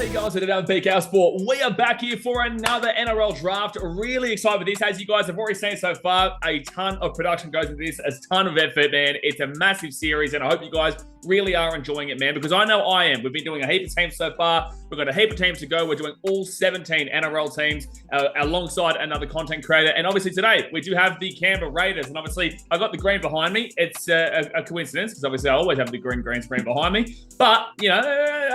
Hey guys, we're down BKRsport. We are back here for another NRL draft. Really excited for this. As you guys have already seen so far, a ton of production goes into this, a ton of effort, man. It's a massive series, and I hope you guys really are enjoying it, man, because I know I am. We've been doing a heap of teams so far. We've got a heap of teams to go. We're doing all 17 NRL teams alongside another content creator. And obviously today, we do have the Canberra Raiders. And obviously, I got the green behind me. It's a coincidence, because obviously I always have the green screen behind me. But, you know,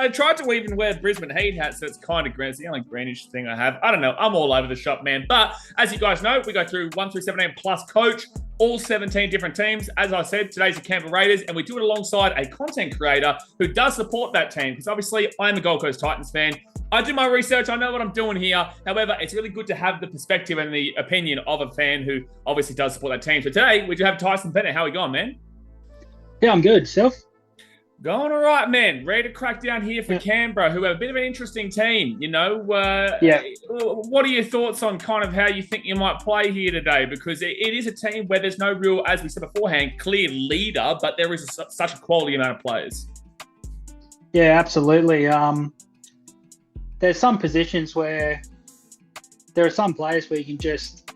I tried to even wear Brisbane Heat hats, so it's kind of green. It's the only greenish thing I have. I don't know. I'm all over the shop, man. But as you guys know, we go through 1 through 17 plus coach, all 17 different teams. As I said, today's the Canberra Raiders, and we do it alongside a content creator who does support that team, because obviously I'm a Gold Coast Titans fan. I do my research. I know what I'm doing here. However, it's really good to have the perspective and the opinion of a fan who obviously does support that team. So today, we do have Tyson Bennett. How are we going, man? Yeah, I'm good. Self? Going all right, man. Ready to crack down here for Canberra, who have a bit of an interesting team. You know, what are your thoughts on kind of how you think you might play here today? Because it is a team where there's no real, as we said beforehand, clear leader, but there is such a quality amount of players. Yeah, absolutely. There's some positions where there are some players where you can just,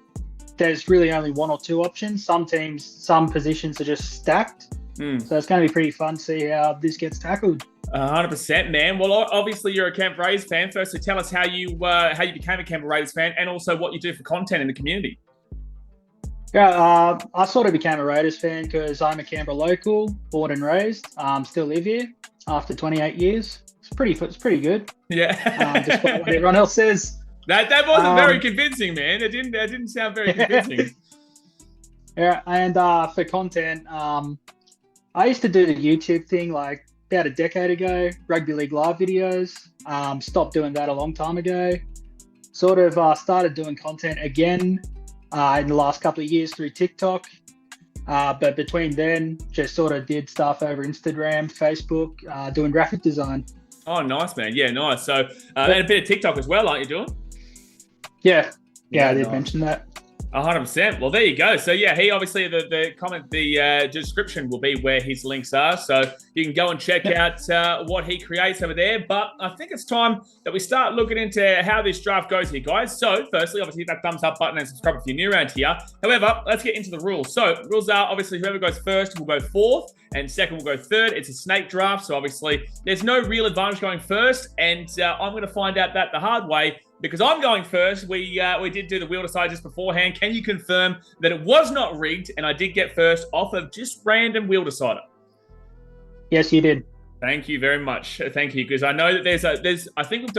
there's really only one or two options. Some teams, some positions are just stacked. So it's going to be pretty fun to see how this gets tackled. 100%, man. Well, obviously you're a Canberra Raiders fan. First, so tell us how you became a Canberra Raiders fan, and also what you do for content in the community. Yeah, I sort of became a Raiders fan because I'm a Canberra local, born and raised. Still live here after 28 years. It's pretty good. Yeah. Despite what everyone else says. That wasn't very convincing, man. It didn't sound very convincing. Yeah, and for content, I used to do the YouTube thing like about a decade ago, Rugby League live videos. Stopped doing that a long time ago. Sort of started doing content again in the last couple of years through TikTok. But between then, just sort of did stuff over Instagram, Facebook, doing graphic design. Oh, nice, man. Yeah, nice. So, and a bit of TikTok as well, aren't you doing? Yeah, I did mention that. 100%. Well, there you go. So yeah, he obviously the description will be where his links are, so you can go and check out what he creates over there. But I think it's time that we start looking into how this draft goes here, guys. So firstly, obviously hit that thumbs up button and subscribe if you're new around here. However, let's get into the rules. So rules are obviously whoever goes first will go fourth, and second will go third. It's a snake draft, so obviously there's no real advantage going first, and I'm going to find out that the hard way. Because I'm going first, we did do the wheel decide just beforehand. Can you confirm that it was not rigged and I did get first off of just random wheel decider? Yes, you did. Thank you very much. Thank you, because I know that I think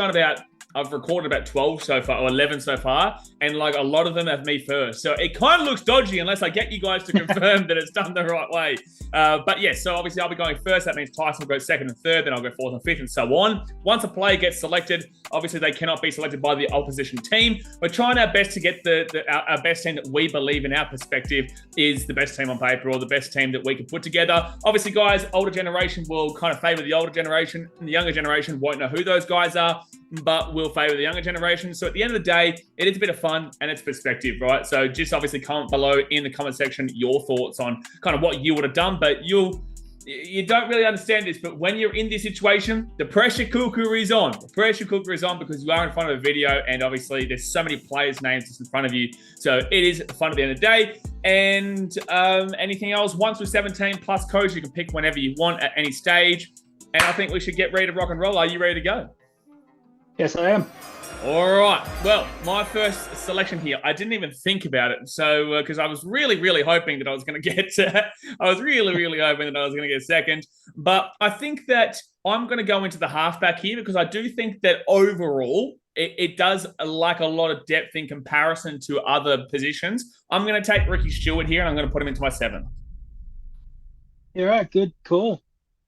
I've recorded about 12 so far, or 11 so far, and like a lot of them have me first. So it kind of looks dodgy unless I get you guys to confirm that it's done the right way. But yes, so obviously I'll be going first. That means Tyson will go second and third, then I'll go fourth and fifth, and so on. Once a player gets selected, obviously they cannot be selected by the opposition team. We're trying our best to get our best team that we believe in our perspective is the best team on paper, or the best team that we can put together. Obviously, guys, older generation will kind of favor the older generation, and the younger generation won't know who those guys are, but will favor the younger generation. So at the end of the day, it is a bit of fun and it's perspective, right? So just obviously comment below in the comment section your thoughts on kind of what you would have done, but you don't really understand this, but when you're in this situation, the pressure cooker is on. The pressure cooker is on because you are in front of a video, and obviously there's so many players' names just in front of you. So it is fun at the end of the day. And anything else, 1 through 17 plus codes, you can pick whenever you want at any stage. And I think we should get ready to rock and roll. Are you ready to go? Yes, I am. All right. Well, my first selection here, I didn't even think about it. So, because I was really hoping that I was going to get, I was really hoping that I was going to get second. But I think that I'm going to go into the halfback here, because I do think that overall, it does lack a lot of depth in comparison to other positions. I'm going to take Ricky Stewart here, and I'm going to put him into my 7. You're right. Good call.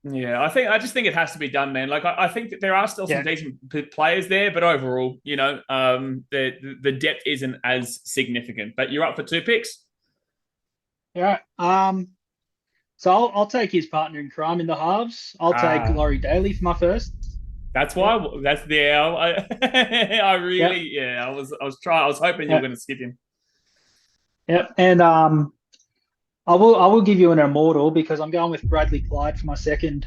Yeah, I just think it has to be done, man. Like I think that there are still some decent players there, but overall, you know, the depth isn't as significant. But you're up for 2 picks. Yeah. So I'll take his partner in crime in the halves. I'll take Laurie Daly for my first. That's why. I was hoping you were going to skip him. Yep, and I will give you an immortal, because I'm going with Bradley Clyde for my second.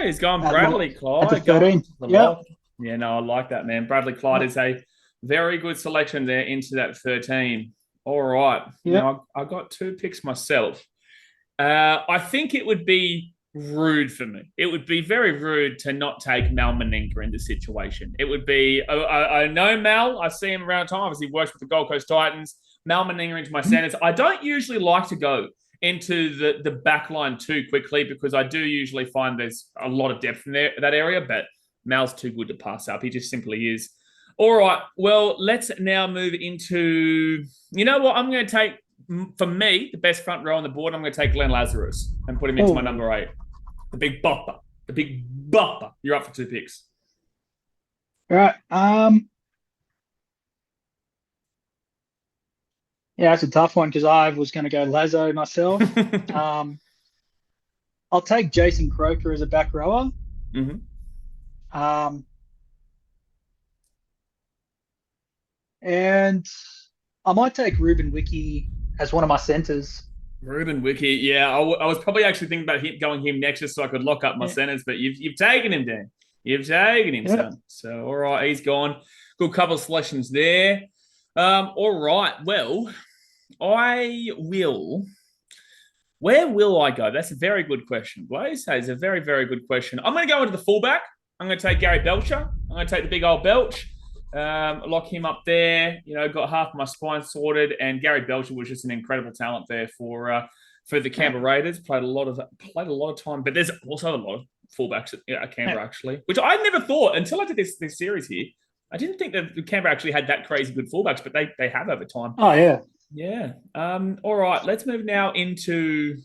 He's going Bradley Clyde. At the 13. Yeah. Yeah, no, I like that, man. Bradley Clyde is a very good selection there into that 13. All right. Yep. Now, I got two picks myself. I think it would be rude for me. It would be very rude to not take Mal Meninga in this situation. It would be, I know Mal, I see him around time. Obviously, he works with the Gold Coast Titans. Mal Meninga into my centers. I don't usually like to go into the back line too quickly because I do usually find there's a lot of depth in there, that area, but Mal's too good to pass up. He just simply is. All right. Well, let's now move into, you know what? I'm going to take, for me, the best front row on the board. I'm going to take Glenn Lazarus and put him into my number 8. The big bopper. The big bopper. You're up for 2 picks. All right. Yeah, that's a tough one because I was going to go Lazo myself. I'll take Jason Croker as a back rower. And I might take Ruben Wiki as one of my centers. Ruben Wiki, yeah. I was probably actually thinking about going him next just so I could lock up my centers, but you've taken him, Dan. You've taken him, son. So, all right, he's gone. Good couple of selections there. All right, well, where will I go? That's a very good question. Blaze, that is a very, very good question. I'm going to go into the fullback. I'm going to take Gary Belcher. I'm going to take the big old Belch. Lock him up there. You know, got half my spine sorted, and Gary Belcher was just an incredible talent there for the Canberra Raiders. Played a lot of time, but there's also a lot of fullbacks at Canberra actually, which I never thought until I did this series here. I didn't think that Canberra actually had that crazy good fullbacks, but they have over time. Oh yeah. Yeah. All right. Let's move now into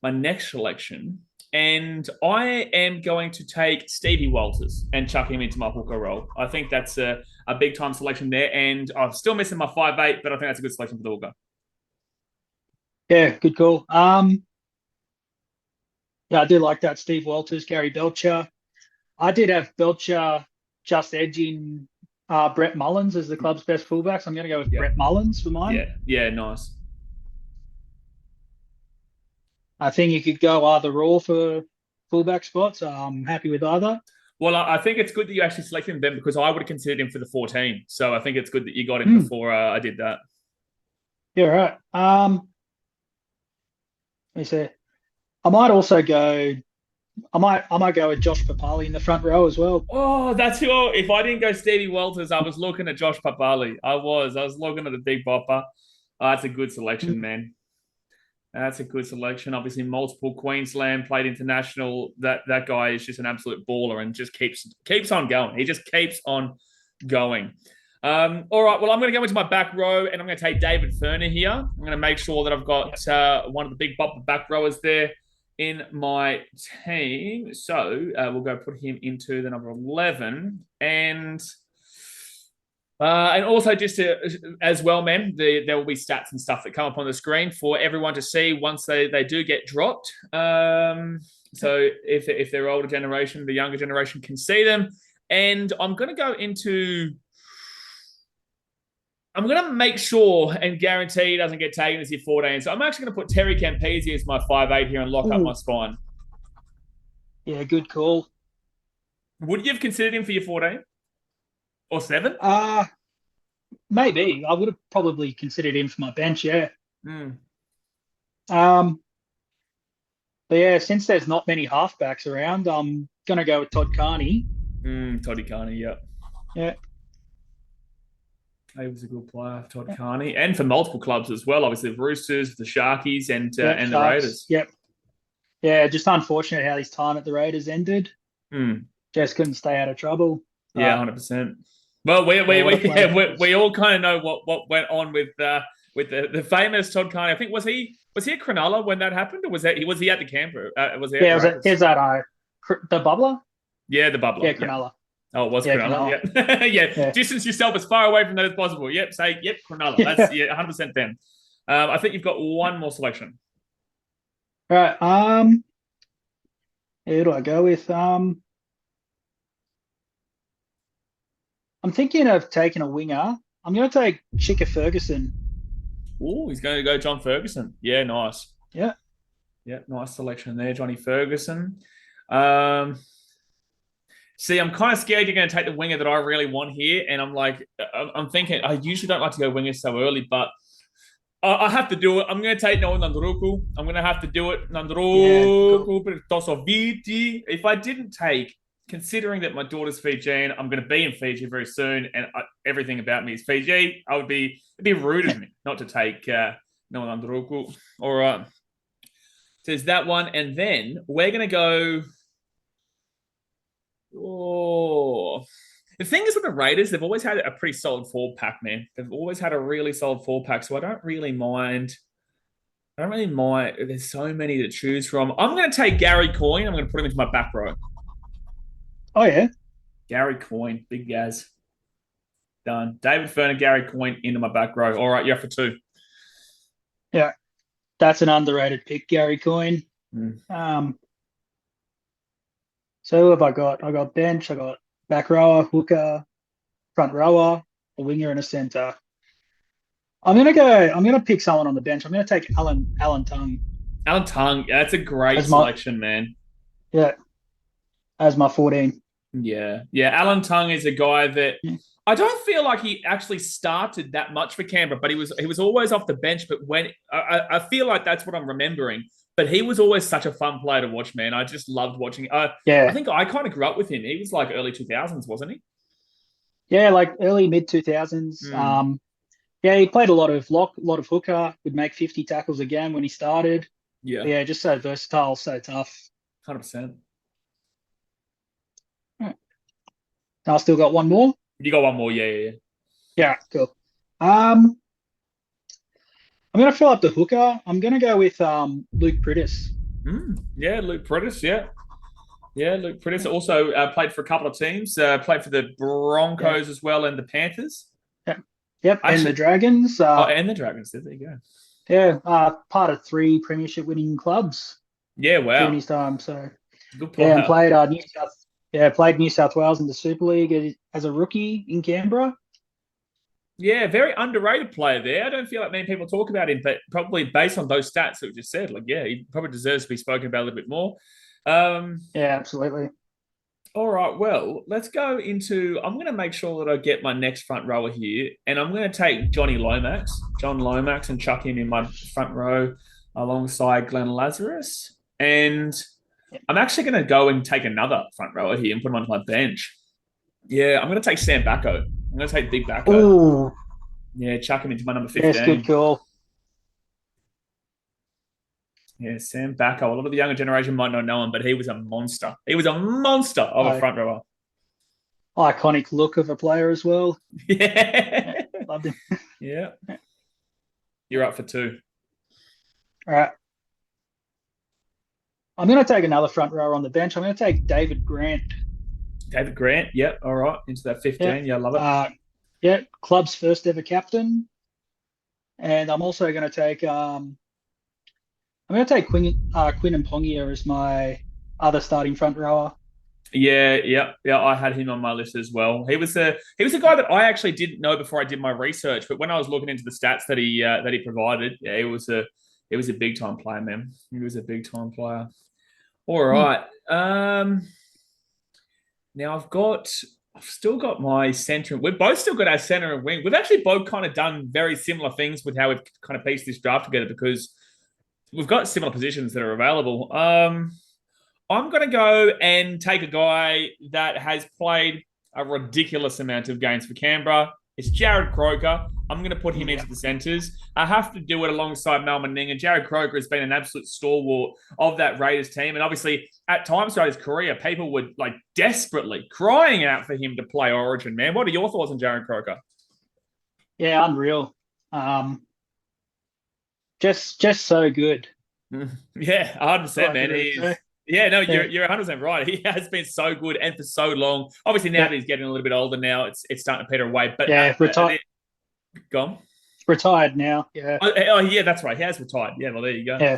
my next selection. And I am going to take Stevie Walters and chuck him into my hooker role. I think that's a big time selection there. And I'm still missing my 5'8", but I think that's a good selection for the hooker. Yeah, good call. Yeah, I do like that. Steve Walters, Gary Belcher. I did have Belcher just edging Brett Mullins as the club's best fullback. So I'm going to go with Brett Mullins for mine. Yeah, nice. I think you could go either or for fullback spots. I'm happy with either. Well, I think it's good that you actually selected him, Ben, because I would have considered him for the 14. So I think it's good that you got him before I did that. Yeah, right. Let me see. I might also go. I might go with Josh Papali in the front row as well. Oh, that's who. If I didn't go Stevie Walters, I was looking at Josh Papali. I was looking at the big bopper. Oh, that's a good selection, man. That's a good selection. Obviously, multiple Queensland, played international. That guy is just an absolute baller and just keeps on going. He just keeps on going. All right. Well, I'm going to go into my back row and I'm going to take David Ferner here. I'm going to make sure that I've got one of the big bopper back rowers there in my team. So we'll go put him into the number 11. And also just as well, man, there will be stats and stuff that come up on the screen for everyone to see once they do get dropped. So if they're older generation, the younger generation can see them. And I'm going to make sure and guarantee he doesn't get taken as your 14. So I'm actually going to put Terry Campese as my 5'8" here and lock up my spine. Yeah, good call. Would you have considered him for your 14? Or 7? Maybe. I would have probably considered him for my bench, yeah. But yeah, since there's not many halfbacks around, I'm going to go with Todd Carney. Toddy Carney, yeah. Yeah. He was a good player, Todd Carney. And for multiple clubs as well, obviously the Roosters, the Sharkies, and the Raiders. Yep. Yeah, just unfortunate how his time at the Raiders ended. Just couldn't stay out of trouble. Yeah, 100%. Well, we all kind of know what went on with the famous Todd Carney. I think was he at Cronulla when that happened, or was he at the Canberra? Was he? Yeah, is that the bubbler? Yeah, the bubbler. Yeah, Cronulla. Oh, it was Cronulla. Yeah. Distance yourself as far away from that as possible. Yep, say Cronulla. That's 100% them. I think you've got one more selection. All right. Who do I go with? I'm thinking of taking a winger. I'm going to take Chicka Ferguson. Oh, he's going to go John Ferguson. Yeah, nice. Yeah. Yeah, nice selection there, Johnny Ferguson. See, I'm kind of scared you're going to take the winger that I really want here, and I'm thinking I usually don't like to go wingers so early, but I have to do it. I'm going to take Noah Nandaruku. I'm going to have to do it. Yeah, cool. Nandaruku, Tosoviti. If I didn't take, considering that my daughter's Fijian, I'm going to be in Fiji very soon, and everything about me is Fiji. It'd be rude of me not to take Noah Nandaruku. All right. So there's that one, and then we're going to go. Oh, the thing is with the Raiders, they've always had a pretty solid forward pack, man. They've always had a really solid forward pack, so I don't really mind. I don't really mind. There's so many to choose from. I'm going to take Gary Coyne. I'm going to put him into my back row. Oh yeah. Gary Coyne, big Gaz. Done. David Furner, Gary Coyne into my back row. All right, you're for 2. Yeah. That's an underrated pick, Gary Coyne. So who have I got? I got bench, I got back rower, hooker, front rower, a winger, and a centre. I'm gonna pick someone on the bench. I'm gonna take Alan Tongue. Alan Tongue, that's a great selection, man. Yeah. As my 14. Yeah. Alan Tongue is a guy that I don't feel like he actually started that much for Canberra, but he was always off the bench. But when I feel like that's what I'm remembering. But he was always such a fun player to watch, man. I just loved watching. I think I kind of grew up with him. He was like early 2000s, wasn't he? Yeah, like early mid 2000s. Yeah, he played a lot of lock, a lot of hooker. Would make 50 tackles a game when he started. Yeah, but yeah, just so versatile, so tough. 100%. I still got one more. You got one more, yeah. Yeah, cool. I'm gonna fill up the hooker. I'm gonna go with Luke Prittis. Yeah, Luke Prittis. Yeah, Luke Prittis also played for a couple of teams. Played for the Broncos as well and the Panthers. Yep, actually, and the Dragons. And the Dragons. There you go. Yeah, part of 3 premiership winning clubs. Yeah, wow. During his time, so good player. Yeah, and played New South Wales in the Super League as a rookie in Canberra. Yeah, very underrated player there. I don't feel like many people talk about him, but probably based on those stats that we just said, he probably deserves to be spoken about a little bit more. Yeah, absolutely. All right, well, let's go into. I'm going to make sure that I get my next front rower here, and I'm going to take John Lomax, and chuck him in my front row alongside Glenn Lazarus. And I'm actually going to go and take another front rower here and put him onto my bench. Yeah, I'm going to take Sam Backo. I'm going to take Big Backo. Ooh. Yeah, chuck him into my number 15. Yes, good call. Yeah, Sam Backo. A lot of the younger generation might not know him, but he was a monster. He was a monster of a front rower. Iconic look of a player as well. Yeah. Loved him. Yeah. You're up for 2. All right. I'm going to take another front rower on the bench. I'm going to take David Grant. David Grant, yep. All right, into that 15. Yeah, I love it. Club's first ever captain. And I'm also going to take Quinn Mpongia as my other starting front rower. Yeah. I had him on my list as well. He was a guy that I actually didn't know before I did my research, but when I was looking into the stats that he provided, he was a big time player, man. He was a big time player. All right. Now I've still got my centre. We've both still got our centre and wing. We've actually both kind of done very similar things with how we've kind of pieced this draft together because we've got similar positions that are available. I'm going to go and take a guy that has played a ridiculous amount of games for Canberra. It's Jared Croker. I'm going to put him into the centres. I have to do it alongside Mal Meninga. Jared Croker has been an absolute stalwart of that Raiders team. And obviously, at times throughout his career, people were desperately crying out for him to play Origin, man. What are your thoughts on Jared Croker? Yeah, unreal. Just so good. Yeah, 100%, man. You're 100% right. He has been so good and for so long. Obviously, now that he's getting a little bit older now, it's starting to peter away. But retired. Gone. Retired now. Yeah. Yeah, that's right. He has retired. Yeah, well, there you go. Yeah.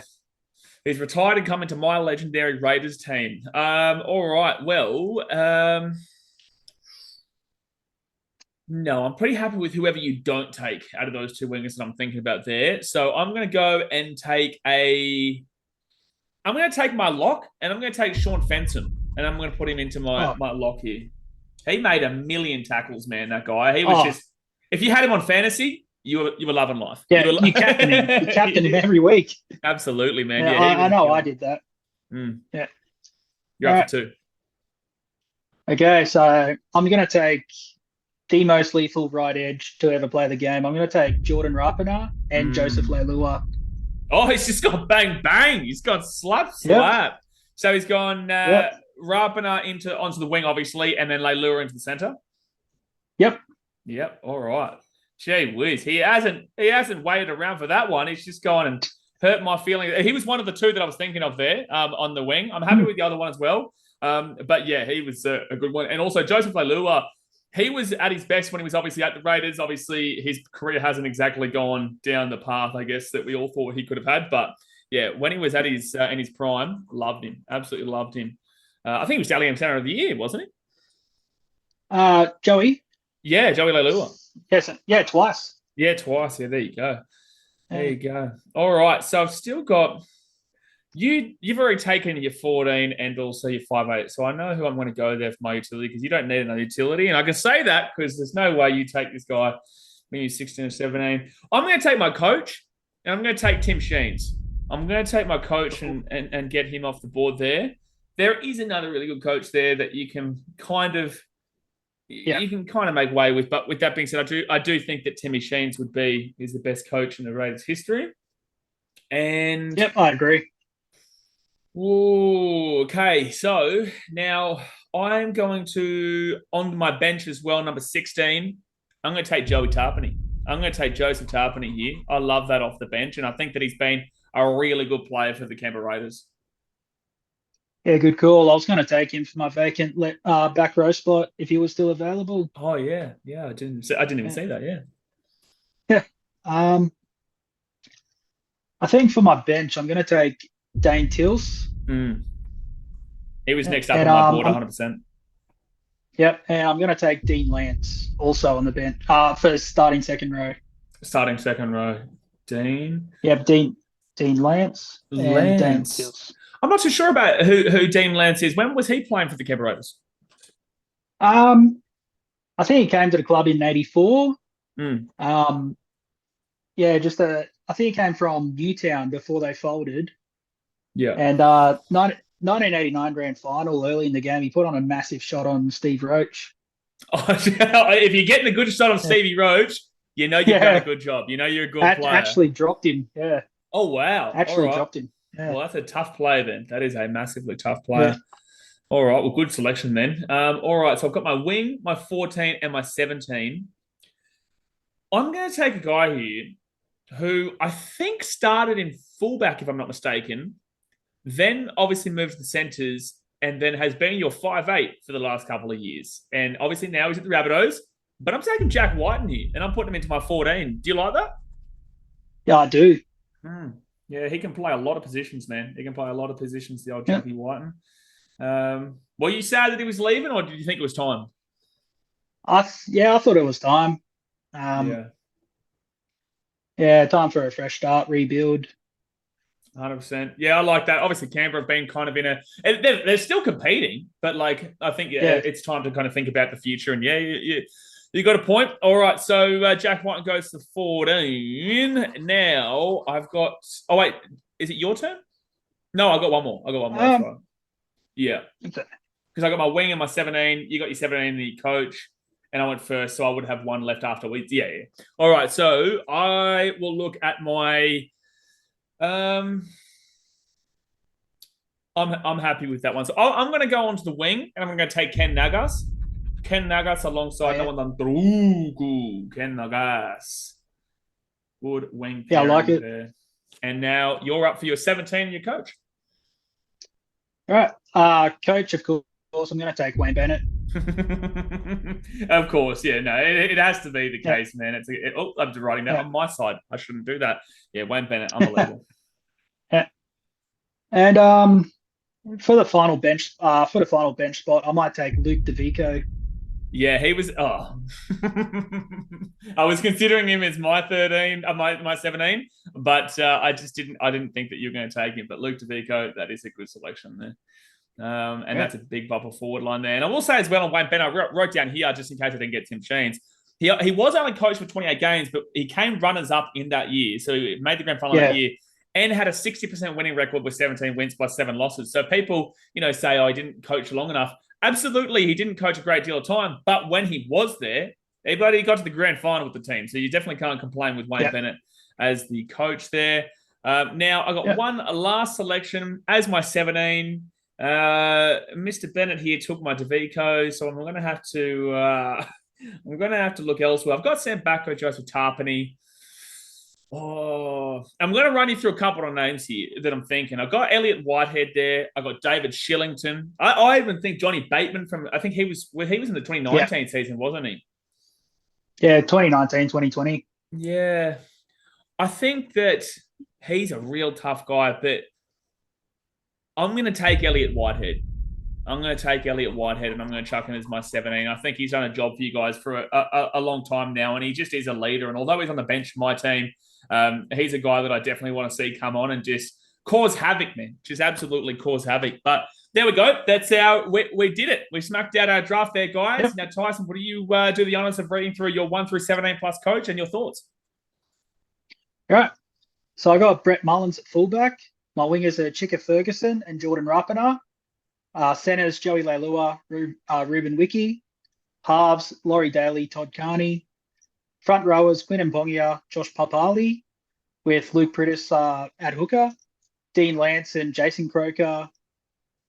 He's retired and coming to my legendary Raiders team. All right. Well, no, I'm pretty happy with whoever you don't take out of those 2 wingers that I'm thinking about there. So I'm going to go and take my lock, and I'm going to take Sean Fenton. and I'm going to put him into Oh, my lock here. He made a million tackles, man. That guy. He was oh, just. If you had him on fantasy, you were loving life. You yeah, were. you captain him. You captain him every week. Absolutely, man. Yeah, Yeah, he I was a know I killer. did that. Mm. Yeah. You're All up right. for two. Okay, so I'm going to take the most lethal right edge to ever play the game. I'm going to take Jordan Rapana and Joseph Mm. Leilua. Oh, he's just got bang bang. He's got slap Yep, slap. So he's gone yep, Rapana onto the wing, obviously, and then Leilua into the center. yep. Yep. All right. Gee whiz. He hasn't waited around for that one. He's just gone and hurt my feelings. He was one of the two that I was thinking of there on the wing. I'm happy with the other one as well. But yeah, he was a good one. And also Joseph Leilua, he was at his best when he was obviously at the Raiders. Obviously, his career hasn't exactly gone down the path, I guess, that we all thought he could have had. But yeah, when he was at his in his prime, loved him. Absolutely loved him. I think he was Dally M Center of the Year, wasn't he? Joey. Yeah, Joey Leilua. Yes, yeah, twice. Yeah, twice. Yeah, there you go. There Yeah. you go. All right. So I've still got you've already taken your 14 and also your 5'8". So I know who I'm going to go there for my utility because you don't need another utility. And I can say that because there's no way you take this guy when you're 16 or 17. I'm going to take my coach and I'm going to take Tim Sheens. I'm going to take my coach and get him off the board there. There is another really good coach there that you can kind of make way with. But with that being said, I do think that Timmy Sheens is the best coach in the Raiders history. And Yep, I agree. ooh, okay. So now I'm going to on my bench as well, number 16. I'm going to take Joey Tarpany. I'm going to take Joseph Tarpany here. I love that off the bench, and I think that he's been a really good player for the Canberra Raiders. Yeah, good call. I was going to take him for my vacant back row spot if he was still available. Oh yeah, I didn't even Yeah. see that. Yeah. Yeah. I think for my bench, I'm going to take Dane Tills. Mm. He was next up And on my board, 100%. Yep, and I'm going to take Dean Lance also on the bench for starting second row. Starting second row, Dean. Yep, Dean Lance and Dane Lance. Tills. I'm not too sure about who Dean Lance is. When was he playing for the Canberra Raiders? I think he came to the club in '84. Mm. Yeah, I think he came from Newtown before they folded. Yeah. And 1989 grand final early in the game, he put on a massive shot on Steve Roach. Oh, if you're getting a good shot on Stevie Roach, you know you've done a good job. You know you're a good player. Actually dropped him. Yeah. Oh, wow. Actually dropped him. Yeah. Well, that's a tough play then. That is a massively tough player. Yeah. All right. Well, good selection then. All right. So I've got my wing, my 14, and my 17. I'm going to take a guy here who I think started in fullback, if I'm not mistaken, then obviously moved to the centres, and then has been your 5'8" for the last couple of years. And obviously now he's at the Rabbitohs, but I'm taking Jack Whiten here, and I'm putting him into my 14. Do you like that? Yeah, I do. Yeah, he can play a lot of positions, man. He can play a lot of positions, the old Jackie Whiten. Were you sad that he was leaving, or did you think it was time? I thought it was time. Yeah, time for a fresh start, rebuild. 100%. Yeah, I like that. Obviously, Canberra have been kind of they're still competing, but like I think it's time to kind of think about the future. And you got a point. All right, so Jack Whiten goes to 14. Now I've got. Oh wait, is it your turn? No, I got one more. That's right. Yeah, because I got my wing and my 17. You got your 17 and your coach, and I went first, so I would have one left after we. Yeah. All right, so I will look at my. I'm happy with that one. So I'm going to go onto the wing, and I'm going to take Ken Nagas. Ken Nagas alongside no one done Ken Nagas. Good wing. Yeah, I like it. There. And now you're up for your 17 and your coach. All right. Coach, of course, I'm going to take Wayne Bennett. Of course, yeah. No, it has to be the case, man. I'm writing that on my side. I shouldn't do that. Yeah, Wayne Bennett, unbelievable. And for the final bench spot, I might take Luke DeVico. Yeah, he was. I was considering him as my 13, my 17, but I didn't think that you were going to take him. But Luke DeVico, that is a good selection there. And that's a big bubble forward line there. And I will say as well on Wayne Bennett, I wrote down here just in case I didn't get Tim Sheens. He was only coached for 28 games, but he came runners up in that year. So he made the grand final that year and had a 60% winning record with 17 wins by 7 losses. So people, say, oh, he didn't coach long enough. Absolutely, he didn't coach a great deal of time. But when he was there, he got to the grand final with the team. So you definitely can't complain with Wayne Bennett as the coach there. Now, I got one last selection as my 17. Mr. Bennett here took my DeVico, so I'm going to have to look elsewhere. I've got Sam Backo, Joseph Tarpany. Oh, I'm going to run you through a couple of names here that I'm thinking. I've got Elliot Whitehead there. I've got David Shillington. I even think Johnny Bateman I think he was in the 2019 season, wasn't he? Yeah, 2019, 2020. Yeah. I think that he's a real tough guy, but I'm going to take Elliot Whitehead. And I'm going to chuck him as my 17. I think he's done a job for you guys for a long time now, and he just is a leader. And although he's on the bench for my team, he's a guy that I definitely want to see come on and just cause havoc, man. Just absolutely cause havoc. But there we go. That's we did it. We smacked out our draft there, guys. Yep. Now, Tyson, what do you do the honors of reading through your 1 through 17 plus coach and your thoughts? All right. So I got Brett Mullins at fullback. My wingers are Chika Ferguson and Jordan Rapana. Centers, Joey Leilua, Ruben Wiki. Halves, Laurie Daly, Todd Carney. Front rowers, Quinn Mbongia, Josh Papali, with Luke Prittis at hooker. Dean Lance and Jason Croker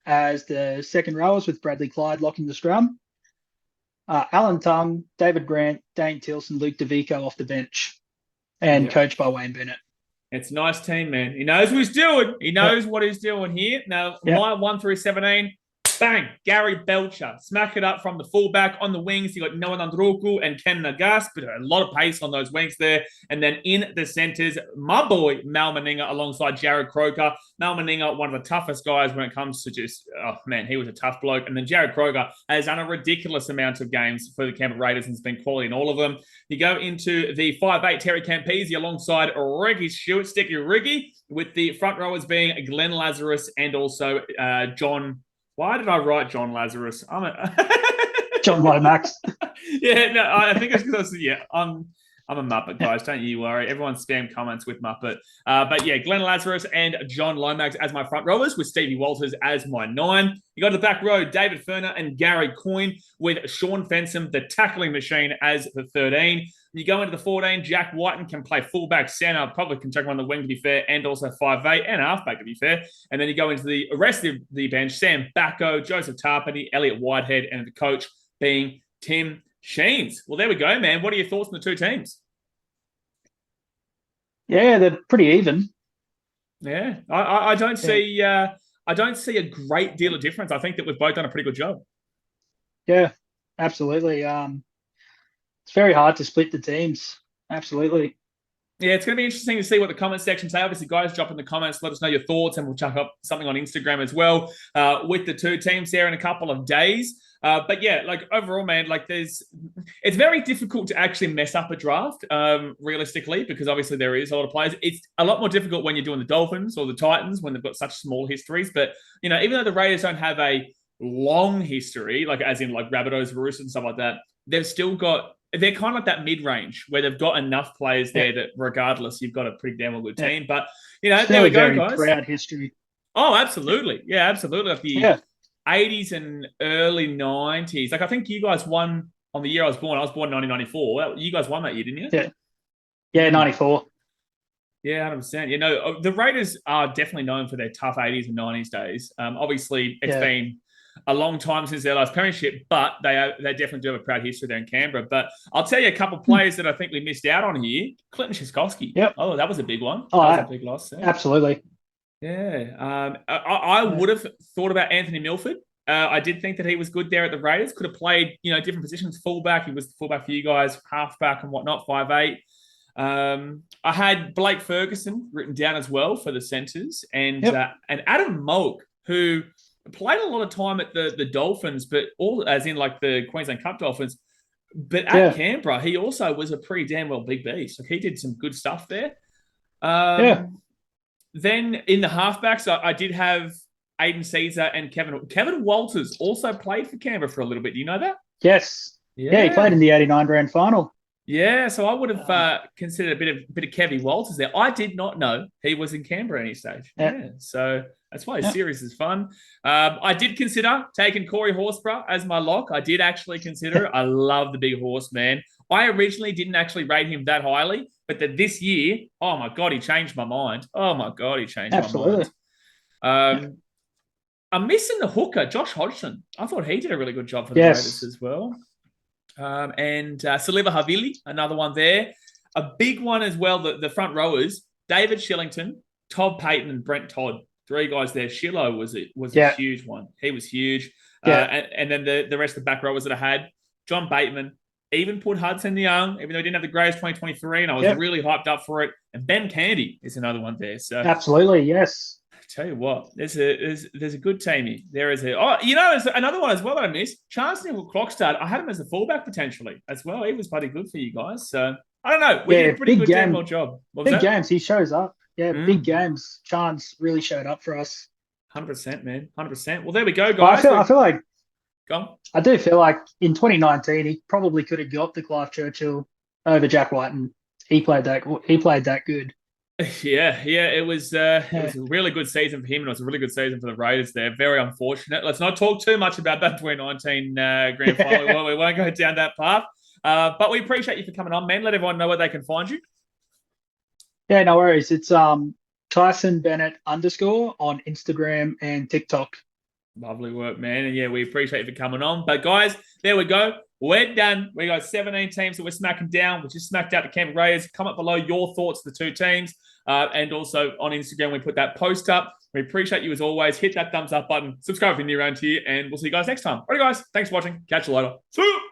as the second rowers, with Bradley Clyde locking the scrum. Alan Tung, David Grant, Dane Tilson, Luke DeVico off the bench, and coached by Wayne Bennett. It's a nice team, man. He knows what he's doing. He knows what he's doing here. Now, my 1 through 17, bang, Gary Belcher. Smack it up from the fullback. On the wings, you got Noah Nandroku and Ken Nagas, but a lot of pace on those wings there. And then in the centres, my boy, Mal Meninga, alongside Jared Croker. Mal Meninga, one of the toughest guys when it comes to just, oh, man, he was a tough bloke. And then Jared Croker has done a ridiculous amount of games for the Canberra Raiders and has been quality in all of them. You go into the 5'8", Terry Campese alongside Ricky Stewart, Sticky Ricky, with the front rowers being Glenn Lazarus and also John. Why did I write John Lazarus? John Lomax. Yeah, no, I think it's because I'm a Muppet, guys. Don't you worry. Everyone spam comments with Muppet. But yeah, Glenn Lazarus and John Lomax as my front rowers, with Stevie Walters as my 9. You go to the back row, David Ferner and Gary Coyne, with Sean Fensom, the tackling machine, as the 13. You go into the 14, Jack Whiten can play fullback, center, probably can take one on the wing to be fair, and also 5'8", and halfback to be fair. And then you go into the rest of the bench, Sam Backo, Joseph Tarpany, Elliot Whitehead, and the coach being Tim Sheens. Well, there we go, man. What are your thoughts on the two teams? Yeah, they're pretty even. Yeah, I don't see a great deal of difference. I think that we've both done a pretty good job. Yeah, absolutely. It's very hard to split the teams. Absolutely. Yeah, it's going to be interesting to see what the comment section say. Obviously, guys, drop in the comments. Let us know your thoughts, and we'll chuck up something on Instagram as well with the two teams there in a couple of days. But yeah, like overall, man, like it's very difficult to actually mess up a draft realistically, because obviously there is a lot of players. It's a lot more difficult when you're doing the Dolphins or the Titans when they've got such small histories. But, even though the Raiders don't have a long history, like as in like Rabbitohs, Roosters and stuff like that, they've still got... They're kind of like that mid-range where they've got enough players there that regardless, you've got a pretty damn well good team. But, there we go, guys. Proud history. Oh, absolutely. Yeah, absolutely. Like the 80s and early 90s. Like I think you guys won on the year I was born. I was born in 1994. You guys won that year, didn't you? Yeah, 94. Yeah, 100%. The Raiders are definitely known for their tough 80s and 90s days. Obviously, it's been a long time since their last premiership, but they definitely do have a proud history there in Canberra. But I'll tell you a couple of players that I think we missed out on here. Clinton Szyskowski. Yep. Oh, that was a big one. Oh, that was a big loss. Yeah. Absolutely. Yeah. I would have thought about Anthony Milford. I did think that he was good there at the Raiders. Could have played, different positions. Fullback. He was the fullback for you guys. Halfback and whatnot. 5'8". I had Blake Ferguson written down as well for the centres, and Adam Moak, who played a lot of time at the Dolphins, but all as in like the Queensland Cup Dolphins. But at Canberra, he also was a pretty damn well big beast. Like he did some good stuff there. Then in the halfbacks, I did have Aiden Caesar, and Kevin Walters also played for Canberra for a little bit. Do you know that? Yes. Yeah, he played in the 89 grand final. Yeah, so I would have considered a bit of Kevin Walters there. I did not know he was in Canberra at any stage. Yeah, so that's why his series is fun. I did consider taking Corey Horsburgh as my lock. I did actually consider it. I love the big horse, man. I originally didn't actually rate him that highly, but this year, oh my God, he changed my mind. Oh my God, he changed my mind. I'm missing the hooker, Josh Hodgson. I thought he did a really good job for the Raiders as well. And Saliva Havili, another one there. A big one as well, the front rowers, David Shillington, Todd Payton, and Brent Todd. 3 guys there. Shillo was a huge one. He was huge. And then the rest of the back rowers that I had, John Bateman, even put Hudson Young, even though he didn't have the greatest 2023, and I was really hyped up for it. And Ben Candy is another one there. So absolutely, yes. Tell you what, there's a good team here. There's another one as well that I missed. Chance Clockstad. I had him as a fullback potentially as well. He was bloody good for you guys. So I don't know. We did a pretty good damn job. Big games. He shows up. Yeah, big games. Chance really showed up for us. 100%, man. 100%. Well, there we go, guys. I feel like. Go on. I do feel like in 2019 he probably could have got the Clive Churchill over Jack White, and he played that good. Yeah, it was a really good season for him, and it was a really good season for the Raiders there. Very unfortunate. Let's not talk too much about that 2019 grand final. We won't go down that path. But we appreciate you for coming on, man. Let everyone know where they can find you. Yeah, no worries. It's Tyson Bennett _ on Instagram and TikTok. Lovely work, man. And yeah, we appreciate you for coming on. But guys, there we go. We're done. We got 17 teams that we're smacking down. We just smacked out the Canberra Raiders. Comment below your thoughts of the 2 teams. And also on Instagram, we put that post up. We appreciate you as always. Hit that thumbs up button. Subscribe if you're new around here. And we'll see you guys next time. All right, guys. Thanks for watching. Catch you later. See you.